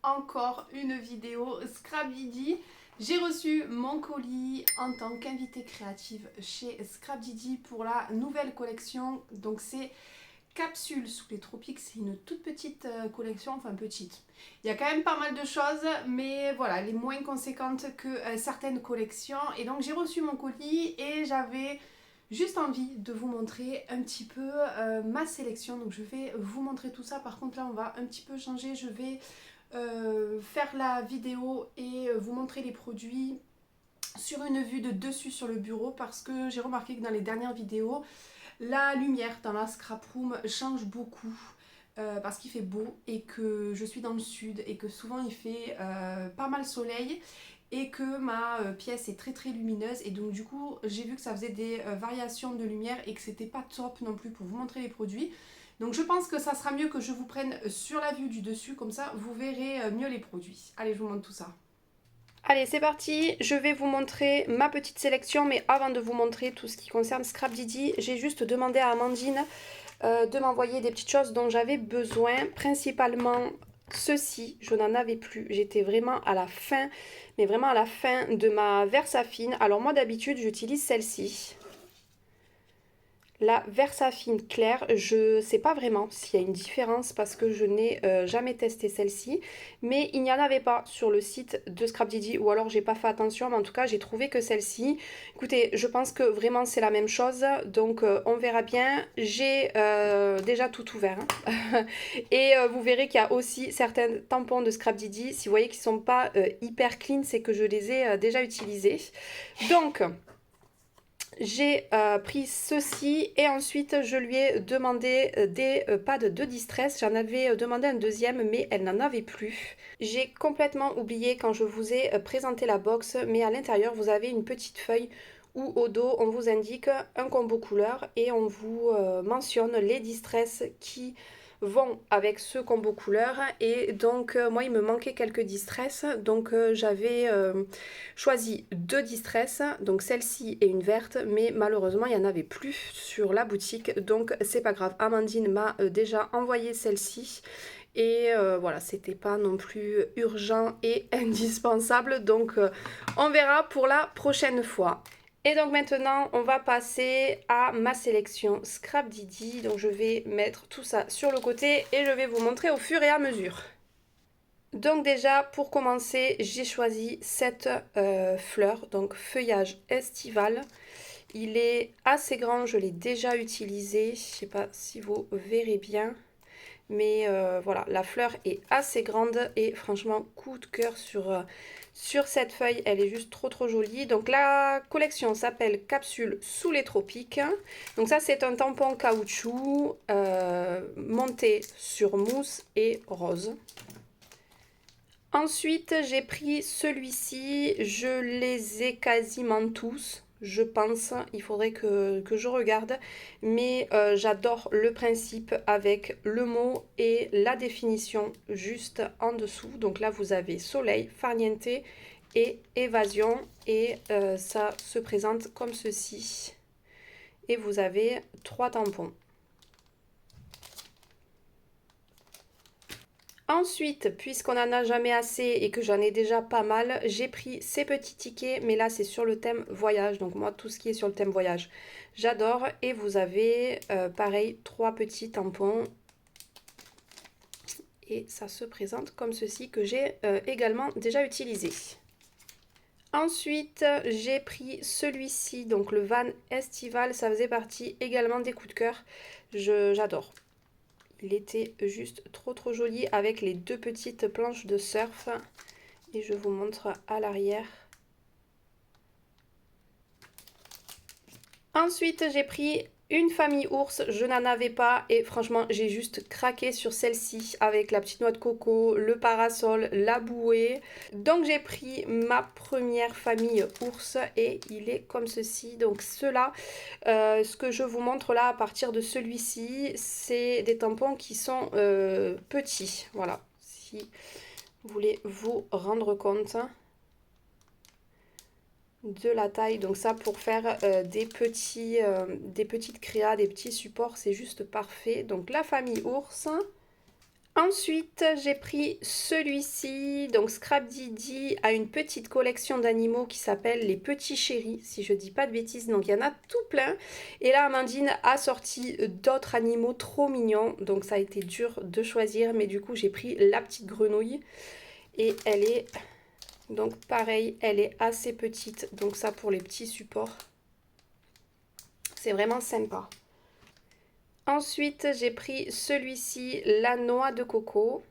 encore une vidéo Scrapdiddy. J'ai reçu mon colis en tant qu'invitée créative chez Scrapdiddy pour la nouvelle collection. Donc c'est Capsules sous les tropiques, c'est une toute petite collection, enfin petite. Il y a quand même pas mal de choses, mais voilà, elle est moins conséquente que certaines collections. Et donc j'ai reçu mon colis et j'avais juste envie de vous montrer un petit peu ma sélection. Donc je vais vous montrer tout ça. Par contre là on va un petit peu changer. Je vais faire la vidéo et vous montrer les produits sur une vue de dessus sur le bureau, parce que j'ai remarqué que dans les dernières vidéos la lumière dans la scrap room change beaucoup. Parce qu'il fait beau et que je suis dans le sud et que souvent il fait pas mal soleil et que ma pièce est très très lumineuse, et donc du coup j'ai vu que ça faisait des variations de lumière et que c'était pas top non plus pour vous montrer les produits. Donc je pense que ça sera mieux que je vous prenne sur la vue du dessus, comme ça vous verrez mieux les produits. Allez, je vous montre tout ça. Allez, c'est parti, je vais vous montrer ma petite sélection, mais avant de vous montrer tout ce qui concerne Scrapdiddy, j'ai juste demandé à Amandine de m'envoyer des petites choses dont j'avais besoin, principalement ceci. Je n'en avais plus, j'étais vraiment à la fin, mais vraiment à la fin de ma Versafine. Alors moi d'habitude j'utilise celle-ci, la Versafine claire. Je sais pas vraiment s'il y a une différence parce que je n'ai jamais testé celle-ci, mais il n'y en avait pas sur le site de Scrapdiddy, ou alors j'ai pas fait attention, mais en tout cas j'ai trouvé que celle-ci. Écoutez, je pense que vraiment c'est la même chose, donc on verra bien. J'ai déjà tout ouvert, hein. Et vous verrez qu'il y a aussi certains tampons de Scrapdiddy. Si vous voyez qu'ils sont pas hyper clean, c'est que je les ai déjà utilisés. Donc j'ai pris ceci et ensuite je lui ai demandé des pads de distress. J'en avais demandé un deuxième, mais elle n'en avait plus. J'ai complètement oublié quand je vous ai présenté la box, mais à l'intérieur vous avez une petite feuille où au dos on vous indique un combo couleur et on vous mentionne les distress qui vont avec ce combo couleur. Et donc moi il me manquait quelques distress, donc j'avais choisi deux distress, donc celle-ci et une verte, mais malheureusement il n'y en avait plus sur la boutique, donc c'est pas grave. Amandine m'a déjà envoyé celle-ci et voilà, c'était pas non plus urgent et indispensable, donc on verra pour la prochaine fois. Et donc maintenant on va passer à ma sélection Scrapdiddy. Donc je vais mettre tout ça sur le côté et je vais vous montrer au fur et à mesure. Donc déjà pour commencer j'ai choisi cette fleur, donc feuillage estival. Il est assez grand, je l'ai déjà utilisé, je sais pas si vous verrez bien. Mais voilà, la fleur est assez grande et franchement coup de cœur sur cette feuille, elle est juste trop jolie. Donc la collection s'appelle Capsules sous les tropiques. Donc ça c'est un tampon caoutchouc monté sur mousse et rose. Ensuite j'ai pris celui-ci, je les ai quasiment tous. Je pense, il faudrait que je regarde, mais j'adore le principe avec le mot et la définition juste en dessous. Donc là vous avez soleil, farniente et évasion, et ça se présente comme ceci. Et vous avez 3 tampons. Ensuite, puisqu'on n'en a jamais assez et que j'en ai déjà pas mal, j'ai pris ces petits tickets, mais là c'est sur le thème voyage. Donc moi tout ce qui est sur le thème voyage, j'adore. Et vous avez pareil 3 petits tampons. Et ça se présente comme ceci, que j'ai également déjà utilisé. Ensuite, j'ai pris celui-ci, donc le Van Estival. Ça faisait partie également des coups de cœur. J'adore. Il était juste trop joli avec les 2 petites planches de surf. Et je vous montre à l'arrière. Ensuite, j'ai pris une famille ours. Je n'en avais pas et franchement, j'ai juste craqué sur celle-ci avec la petite noix de coco, le parasol, la bouée. Donc j'ai pris ma première famille ours et il est comme ceci. Donc ceux-là, ce que je vous montre là à partir de celui-ci, c'est des tampons qui sont petits. Voilà, si vous voulez vous rendre compte de la taille. Donc ça, pour faire des petites créas, des petits supports, c'est juste parfait. Donc la famille ours. Ensuite, j'ai pris celui-ci. Donc, Scrap Didi a une petite collection d'animaux qui s'appelle les petits chéris, si je dis pas de bêtises. Donc, il y en a tout plein. Et là, Amandine a sorti d'autres animaux trop mignons. Donc, ça a été dur de choisir. Mais du coup, j'ai pris la petite grenouille. Et elle est... Donc, pareil, elle est assez petite. Donc, ça pour les petits supports. C'est vraiment sympa. Ensuite, j'ai pris celui-ci, la noix de coco.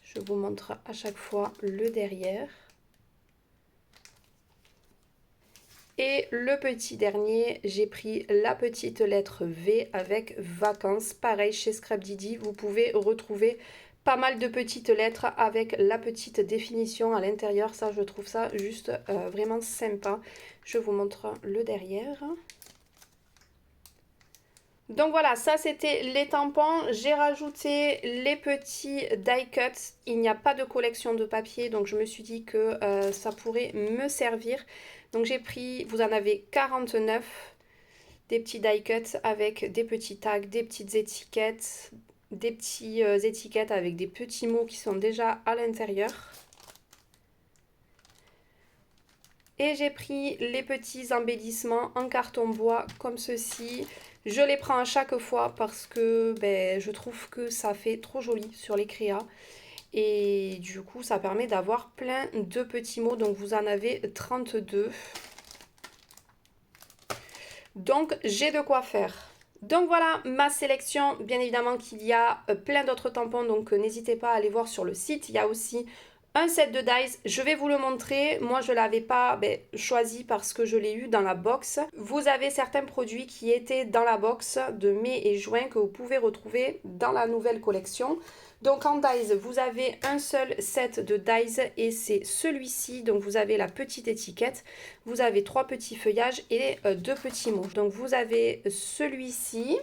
Je vous montre à chaque fois le derrière. Et le petit dernier, j'ai pris la petite lettre V avec vacances. Pareil, chez Scrap Didi, vous pouvez retrouver pas mal de petites lettres avec la petite définition à l'intérieur. Ça, je trouve ça juste vraiment sympa. Je vous montre le derrière. Donc voilà, ça c'était les tampons. J'ai rajouté les petits die cuts. Il n'y a pas de collection de papier, donc je me suis dit que ça pourrait me servir. Donc j'ai pris, vous en avez 49, des petits die cuts avec des petits tags, des petites étiquettes, des petits étiquettes avec des petits mots qui sont déjà à l'intérieur. Et j'ai pris les petits embellissements en carton bois comme ceci. Je les prends à chaque fois parce que je trouve que ça fait trop joli sur les créas. Et du coup, ça permet d'avoir plein de petits mots. Donc, vous en avez 32. Donc, j'ai de quoi faire. Donc voilà ma sélection. Bien évidemment qu'il y a plein d'autres tampons. Donc, n'hésitez pas à aller voir sur le site. Il y a aussi un set de dies, je vais vous le montrer. Moi, je ne l'avais pas choisi parce que je l'ai eu dans la box. Vous avez certains produits qui étaient dans la box de mai et juin que vous pouvez retrouver dans la nouvelle collection. Donc en dies, vous avez un seul set de dies et c'est celui-ci. Donc vous avez la petite étiquette, vous avez 3 petits feuillages et 2 petits mots. Donc vous avez celui-ci.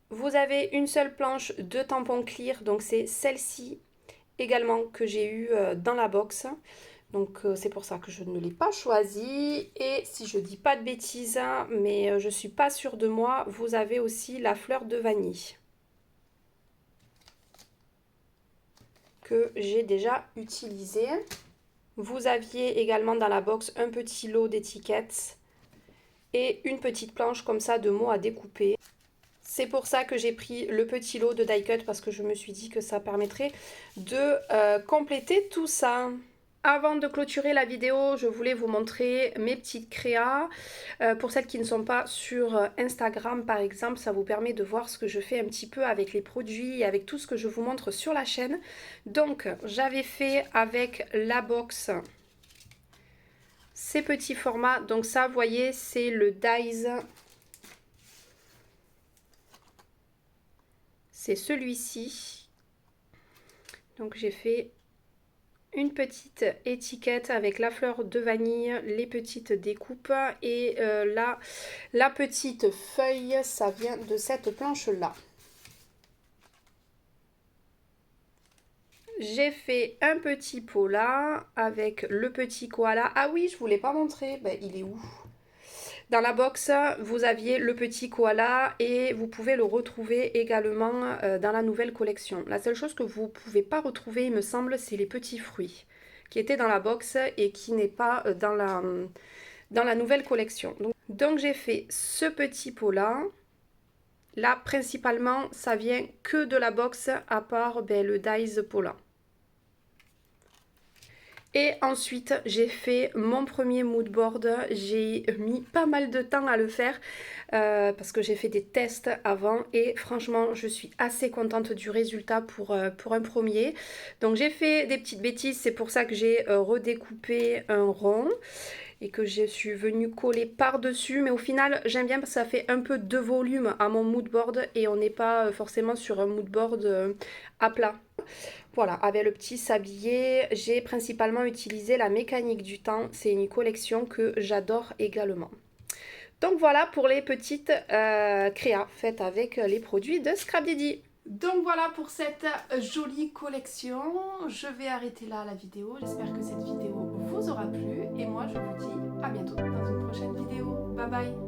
Vous avez une seule planche de tampons clear, donc c'est celle-ci également que j'ai eu dans la box. Donc c'est pour ça que je ne l'ai pas choisi. Et si je dis pas de bêtises, mais je suis pas sûre de moi, vous avez aussi la fleur de vanille que j'ai déjà utilisée. Vous aviez également dans la box un petit lot d'étiquettes et une petite planche comme ça de mots à découper. C'est pour ça que j'ai pris le petit lot de die cut parce que je me suis dit que ça permettrait de compléter tout ça. Avant de clôturer la vidéo, je voulais vous montrer mes petites créas. Pour celles qui ne sont pas sur Instagram par exemple, ça vous permet de voir ce que je fais un petit peu avec les produits et avec tout ce que je vous montre sur la chaîne. Donc j'avais fait avec la box ces petits formats. Donc ça, vous voyez, c'est le dies. C'est celui-ci. Donc j'ai fait une petite étiquette avec la fleur de vanille, les petites découpes et là, la petite feuille, ça vient de cette planche-là. J'ai fait un petit pot là avec le petit koala. Ah oui, je ne vous l'ai pas montré. Il est où ? Dans la box, vous aviez le petit koala et vous pouvez le retrouver également dans la nouvelle collection. La seule chose que vous ne pouvez pas retrouver, il me semble, c'est les petits fruits qui étaient dans la box et qui n'est pas dans la nouvelle collection. Donc j'ai fait ce petit pot là. Là, principalement, ça vient que de la box à part le dies pot là. Et ensuite, j'ai fait mon premier mood board. J'ai mis pas mal de temps à le faire parce que j'ai fait des tests avant et franchement, je suis assez contente du résultat pour un premier. Donc, j'ai fait des petites bêtises. C'est pour ça que j'ai redécoupé un rond et que je suis venue coller par-dessus. Mais au final, j'aime bien parce que ça fait un peu de volume à mon mood board et on n'est pas forcément sur un mood board à plat. Voilà, avec le petit sablier, j'ai principalement utilisé la mécanique du temps. C'est une collection que j'adore également. Donc voilà pour les petites créas faites avec les produits de Scrap Didi. Donc voilà pour cette jolie collection. Je vais arrêter là la vidéo. J'espère que cette vidéo vous aura plu. Et moi, je vous dis à bientôt dans une prochaine vidéo. Bye bye!